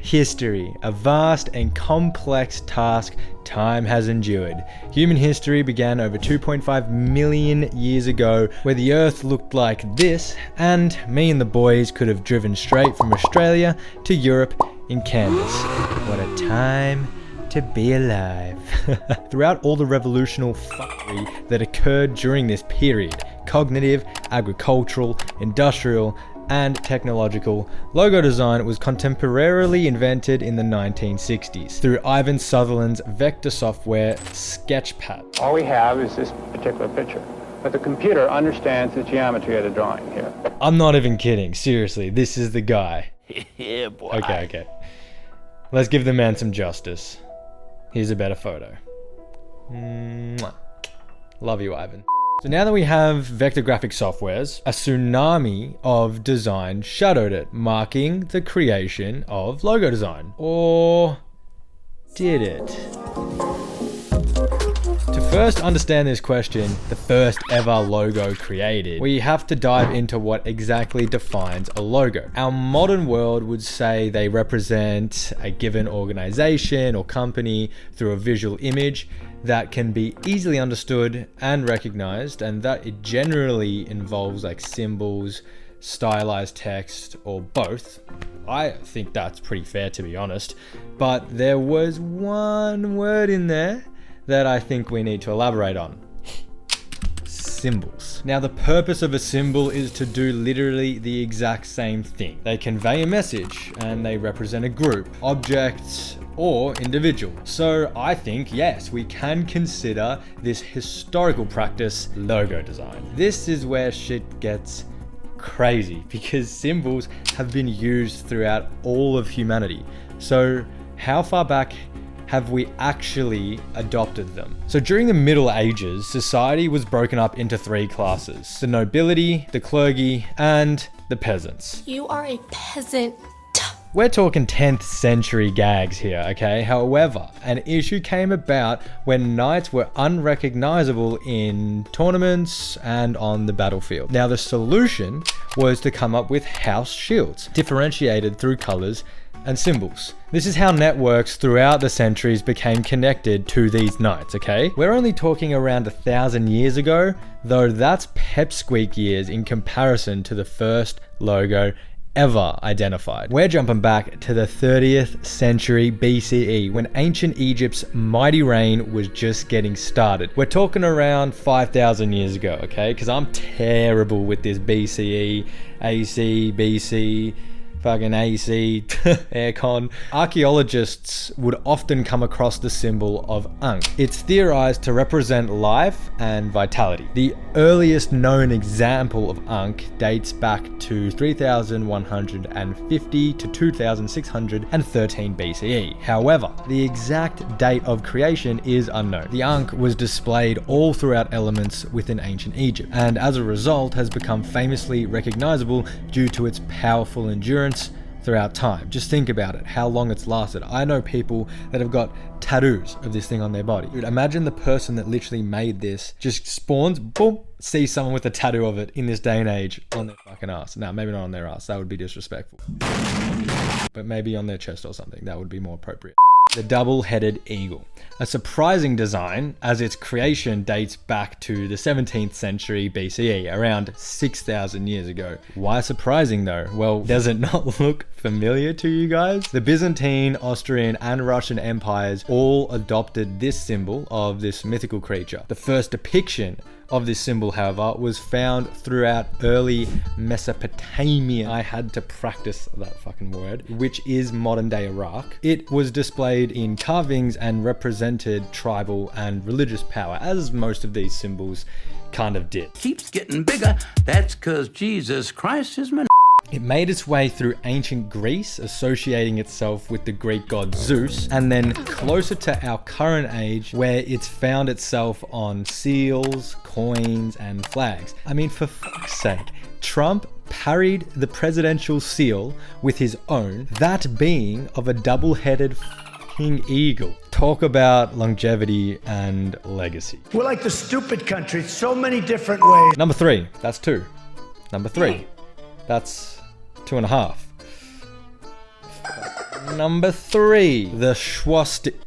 History, a vast and complex task time has endured. Human history began over 2.5 million years ago, where the Earth looked like this, and me and the boys could have driven straight from Australia to Europe in canvas. What a time to be alive. Throughout all the revolutionary fuckery that occurred during this period, cognitive, agricultural, industrial, and technological, logo design was contemporarily invented in the 1960s through Ivan Sutherland's vector software Sketchpad. All we have is this particular picture, but the computer understands the geometry of the drawing here. I'm not even kidding, seriously, this is the guy. Yeah, boy. Okay. Let's give the man some justice. Here's a better photo. Mwah. Love you, Ivan. So now that we have vector graphic softwares, a tsunami of design shadowed it, marking the creation of logo design. Or did it? To first understand this question, the first ever logo created, we have to dive into what exactly defines a logo. Our modern world would say they represent a given organization or company through a visual image that can be easily understood and recognized, and that it generally involves like symbols, stylized text, or both. I think that's pretty fair, to be honest, but there was one word in there that I think we need to elaborate on. Symbols. Now, the purpose of a symbol is to do literally the exact same thing. They convey a message and they represent a group, object, or individual. So I think, yes, we can consider this historical practice logo design. This is where shit gets crazy because symbols have been used throughout all of humanity. So how far back have we actually adopted them? So during the Middle Ages, society was broken up into three classes: the nobility, the clergy, and the peasants. You are a peasant. We're talking 10th century gags here, okay? However, an issue came about when knights were unrecognizable in tournaments and on the battlefield. Now, the solution was to come up with house shields, differentiated through colors and symbols. This is how networks throughout the centuries became connected to these knights, okay? We're only talking around 1,000 years ago, though that's pipsqueak years in comparison to the first logo ever identified. We're jumping back to the 30th century BCE, when ancient Egypt's mighty reign was just getting started. We're talking around 5,000 years ago, okay? Because I'm terrible with this BCE, AC, BC, fucking AC, aircon. Archaeologists would often come across the symbol of Ankh. It's theorized to represent life and vitality. The earliest known example of Ankh dates back to 3150 to 2613 BCE. However, the exact date of creation is unknown. The Ankh was displayed all throughout elements within ancient Egypt, and as a result has become famously recognizable due to its powerful endurance throughout time. Just think about it, how long it's lasted. I know people that have got tattoos of this thing on their body. Dude, imagine the person that literally made this just spawns, boom, sees someone with a tattoo of it in this day and age on their fucking ass. Now, maybe not on their ass, that would be disrespectful. But maybe on their chest or something, that would be more appropriate. The double-headed eagle. A surprising design, as its creation dates back to the 17th century BCE, around 6,000 years ago. Why surprising though? Well, does it not look familiar to you guys? The Byzantine, Austrian, and Russian empires all adopted this symbol of this mythical creature. The first depiction of this symbol, however, was found throughout early Mesopotamia. I had to practice that fucking word, which is modern day Iraq. It was displayed in carvings and represented tribal and religious power, as most of these symbols kind of did. Keeps getting bigger. That's because Jesus Christ is my. It made its way through ancient Greece, associating itself with the Greek god Zeus, and then closer to our current age, where it's found itself on seals, coins, and flags. I mean, for fuck's sake, Trump parried the presidential seal with his own, that being of a double-headed fucking eagle. Talk about longevity and legacy. We're like the stupid country, so many different ways. Number 3, that's 2. Number 3. That's 2.5. Number 3, the swastika.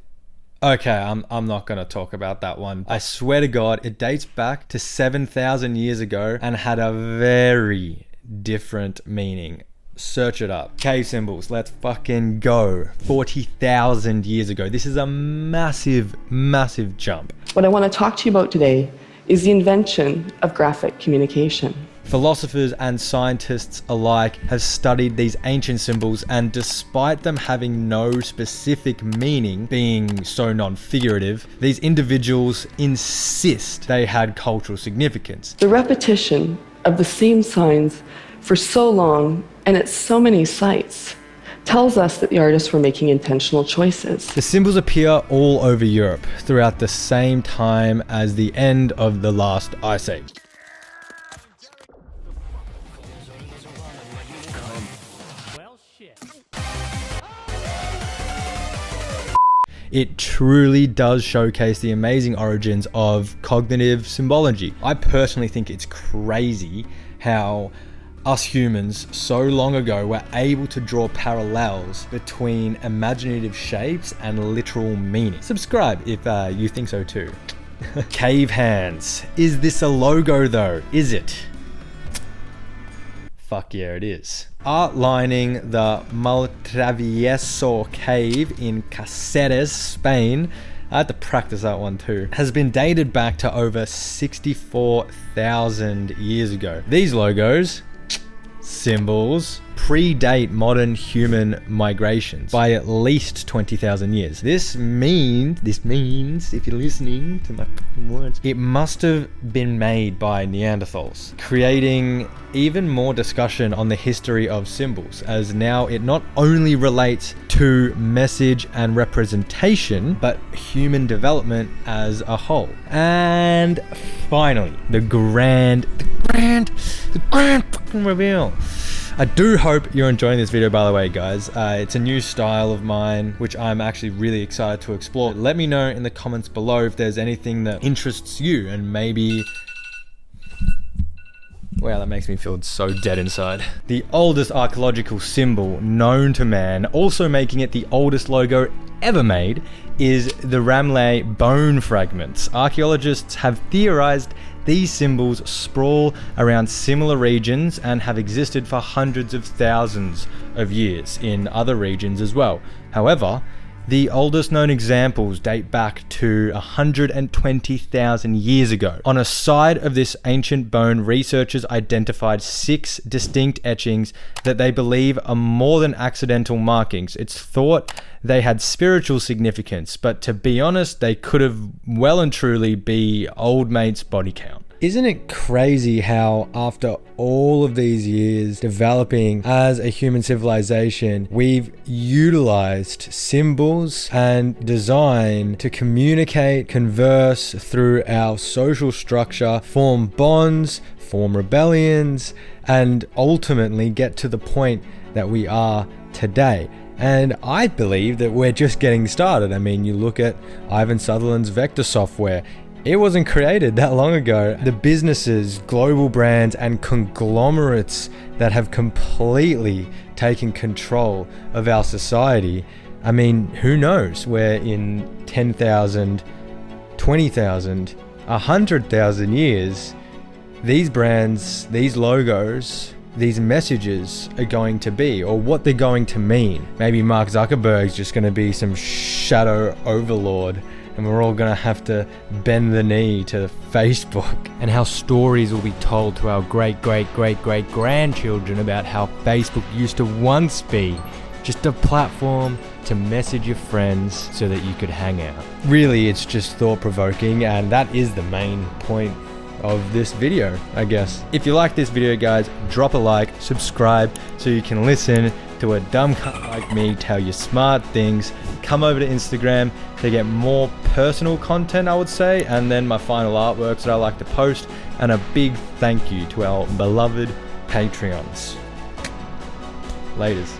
Okay, I'm not gonna talk about that one. I swear to God, it dates back to 7,000 years ago and had a very different meaning. Search it up. Cave symbols, let's fucking go. 40,000 years ago. This is a massive, massive jump. What I want to talk to you about today is the invention of graphic communication. Philosophers and scientists alike have studied these ancient symbols, and despite them having no specific meaning, being so non-figurative, these individuals insist they had cultural significance. The repetition of the same signs for so long and at so many sites tells us that the artists were making intentional choices. The symbols appear all over Europe throughout the same time as the end of the last ice age. It truly does showcase the amazing origins of cognitive symbology. I personally think it's crazy how us humans so long ago were able to draw parallels between imaginative shapes and literal meaning. Subscribe if you think so too. Cave hands. Is this a logo though? Is it? Fuck yeah, it is. Outlining the Maltravieso cave in Cáceres, Spain, I had to practice that one too, has been dated back to over 64,000 years ago. These logos, symbols, predate modern human migrations by at least 20,000 years. This means, if you're listening to my fucking words, it must have been made by Neanderthals, creating even more discussion on the history of symbols, as now it not only relates to message and representation, but human development as a whole. And finally, the grand fucking reveal. I do hope you're enjoying this video, by the way, guys. It's a new style of mine, which I'm actually really excited to explore. Let me know in the comments below if there's anything that interests you, and maybe... Wow, that makes me feel so dead inside. The oldest archaeological symbol known to man, also making it the oldest logo ever made, is the Ramleh bone fragments. Archaeologists have theorized these symbols sprawl around similar regions and have existed for hundreds of thousands of years in other regions as well. However, the oldest known examples date back to 120,000 years ago. On a side of this ancient bone, researchers identified 6 distinct etchings that they believe are more than accidental markings. It's thought they had spiritual significance, but to be honest, they could have well and truly be old mate's body count. Isn't it crazy how after all of these years developing as a human civilization, we've utilized symbols and design to communicate, converse through our social structure, form bonds, form rebellions, and ultimately get to the point that we are today. And I believe that we're just getting started. I mean, you look at Ivan Sutherland's vector software. It wasn't created that long ago. The businesses, global brands, and conglomerates that have completely taken control of our society. I mean, who knows where in 10,000, 20,000, 100,000 years, these brands, these logos, these messages are going to be, or what they're going to mean. Maybe Mark Zuckerberg's just going to be some shadow overlord, and we're all gonna have to bend the knee to Facebook. And how stories will be told to our great grandchildren about how Facebook used to once be just a platform to message your friends so that you could hang out. Really, it's just thought-provoking, and that is the main point of this video, I guess. If you like this video, guys, drop a like, subscribe so you can listen to a dumb cunt like me tell you smart things. Come over to Instagram to get more personal content, I would say, and then my final artworks that I like to post. And a big thank you to our beloved Patreons. Laters.